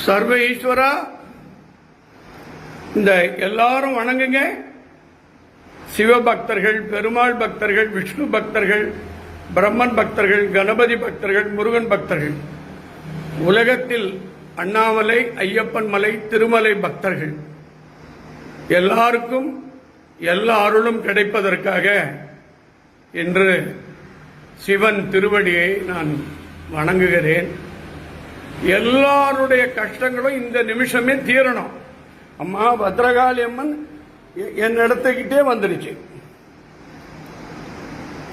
சர்வ ஈஸ்வரா, இந்த எல்லாரும் வணங்குங்க. சிவபக்தர்கள், பெருமாள் பக்தர்கள், விஷ்ணு பக்தர்கள், பிரம்மன் பக்தர்கள், கணபதி பக்தர்கள், முருகன் பக்தர்கள், உலகத்தில் அண்ணாமலை, ஐயப்பன் மலை, திருமலை பக்தர்கள் எல்லாருக்கும் எல்லா அருளும் கிடைப்பதற்காக இன்று சிவன் திருவடியை நான் வணங்குகிறேன். எல்லாருடைய கஷ்டங்களும் இந்த நிமிஷமே தீரணும். அம்மா பத்ரகாளி அம்மன் என் இடத்துக்கிட்டே வந்துடுச்சு.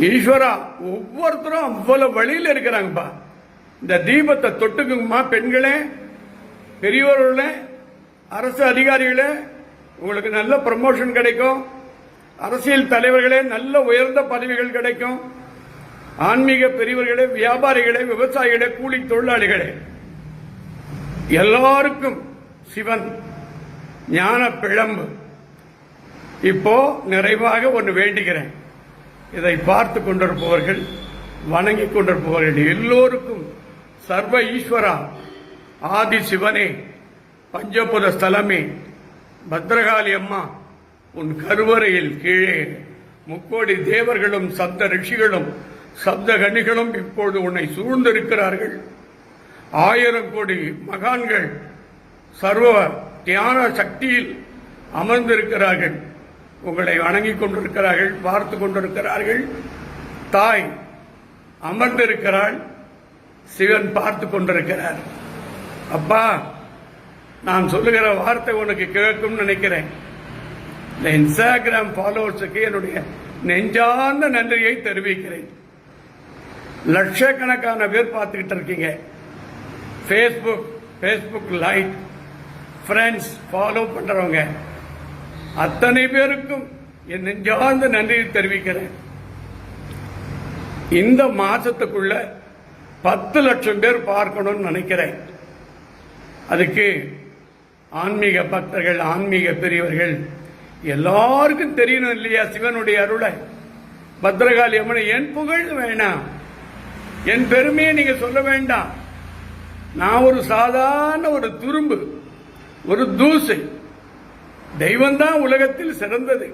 ஈஸ்வரா, ஒவ்வொருத்தரும் அவ்வளவு வழியில் இருக்கிறாங்கப்பா. இந்த தீபத்தை தொட்டுக்குங்கம்மா. பெண்களே, பெரியவர்களே, அரசு அதிகாரிகளே, உங்களுக்கு நல்ல ப்ரமோஷன் கிடைக்கும். அரசியல் தலைவர்களே, நல்ல உயர்ந்த பதவிகள் கிடைக்கும். ஆன்மீக பெரியவர்களே, வியாபாரிகளே, விவசாயிகளே, கூலி தொழிலாளிகளே, எல்லாருக்கும் சிவன் ஞான பிழம்பு. இப்போ நிறைவாக ஒன்று வேண்டுகிறேன். இதை பார்த்து கொண்டிருப்பவர்கள், வணங்கிக் கொண்டிருப்பவர்கள் எல்லோருக்கும் சர்வ ஈஸ்வரா, ஆதி சிவனே, பஞ்சபுத ஸ்தலமே, பத்ரகாளி அம்மா, உன் கருவறையில் கீழே முக்கோடி தேவர்களும் சப்த ரிஷிகளும் சப்த கணிகளும் இப்பொழுது உன்னை சூழ்ந்திருக்கிறார்கள். 1000 கோடி மகான்கள் சர்வ தியான சக்தியில் அமர்ந்திருக்கிறார்கள். உங்களை வணங்கிக் கொண்டிருக்கிறார்கள், பார்த்து கொண்டிருக்கிறார்கள். தாய் அமர்ந்திருக்கிறாள், சிவன் பார்த்து கொண்டிருக்கிறார். அப்பா, நான் சொல்லுகிற வார்த்தை உனக்கு கேட்கும் நினைக்கிறேன். இந்த இன்ஸ்டாகிராம் ஃபாலோவர்ஸுக்கு என்னுடைய நெஞ்சார்ந்த நன்றியை தெரிவிக்கிறேன். லட்சக்கணக்கான பேர் பார்த்துக்கிட்டு இருக்கீங்க. ஃபேஸ்புக் லைக், ஃப்ரெண்ட்ஸ், ஃபாலோ பண்றவங்க அத்தனை பேருக்கும் என் நெஞ்சார்ந்த நன்றியை தெரிவிக்கிறேன். இந்த மாசத்துக்குள்ள 10 லட்சம் பேர் பார்க்கணும்னு நினைக்கிறேன். அதுக்கு ஆன்மீக பக்தர்கள், ஆன்மீக பெரியவர்கள் எல்லாருக்கும் தெரியணும் இல்லையா சிவனுடைய அருளை? பத்ரகாளி அம்மனை என் புகழ் வேணாம், என் பெருமையை நீங்க சொல்ல வேண்டாம். நான் ஒரு சாதாரண ஒரு துரும்பு, ஒரு தூசை. தெய்வம் தான் உலகத்தில் சிறந்தது.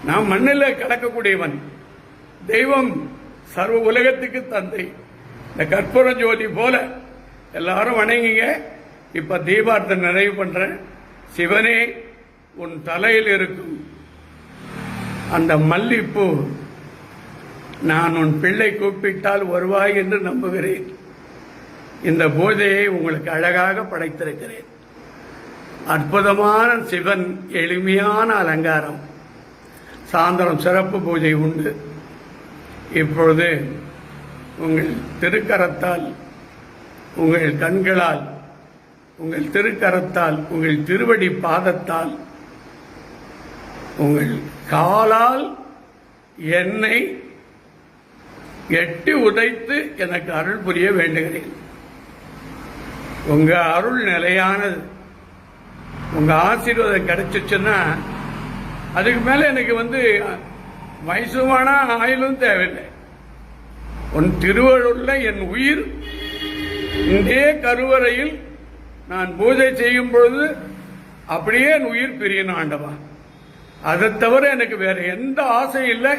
நான் மண்ணில் கடக்கக்கூடியவன். தெய்வம் சர்வ உலகத்துக்கு தந்தை. இந்த கற்பூர ஜோதி போல எல்லாரும் வணங்கிங்க. இப்ப தீபார்த்தம் நிறைவு பண்றேன். சிவனே, உன் தலையில் இருக்கும் அந்த மல்லிப்பூ, நான் உன் பிள்ளை கூப்பிட்டால் வருவாய் என்று நம்புகிறேன். இந்த பூஜையை உங்களுக்கு அழகாக படைத்திருக்கிறேன். அற்புதமான சிவன், எளிமையான அலங்காரம். சாயந்தரம் சிறப்பு பூஜை உண்டு. இப்பொழுது உங்கள் திருக்கரத்தால், உங்கள் கண்களால், உங்கள் திருக்கரத்தால், உங்கள் திருவடி பாதத்தால், உங்கள் காலால் என்னை எட்டி உதைத்து எனக்கு அருள் புரிய வேண்டுகிறேன். உங்க அருள் நிலையானது. உங்க ஆசீர்வாதம் கிடைச்சிச்சுன்னா அதுக்கு மேல எனக்கு வயசுமான ஆயிலும் தேவையில்லை. உன் திருவருள்ல என் உயிர் இந்தே கருவறையில் நான் பூஜை செய்யும் பொழுது அப்படியே என் உயிர் பிரியணும் ஆண்டவா. அதை தவிர எனக்கு வேற எந்த ஆசையும் இல்லை.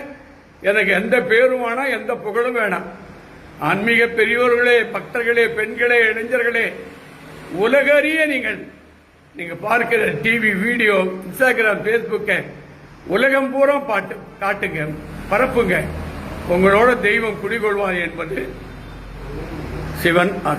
எனக்கு எந்த பேரும் வேணாம், எந்த புகழும் வேணாம். ஆன்மீக பெரியோர்களே, பக்தர்களே, பெண்களே, இளைஞர்களே, உலகறிய நீங்க பார்க்கிற டிவி, வீடியோ, இன்ஸ்டாகிராம், பேஸ்புக்கை உலகம் பூரா காட்டுங்க, பரப்புங்க. உங்களோட தெய்வம் குடிகொள்வார் என்பது சிவன் அருள்.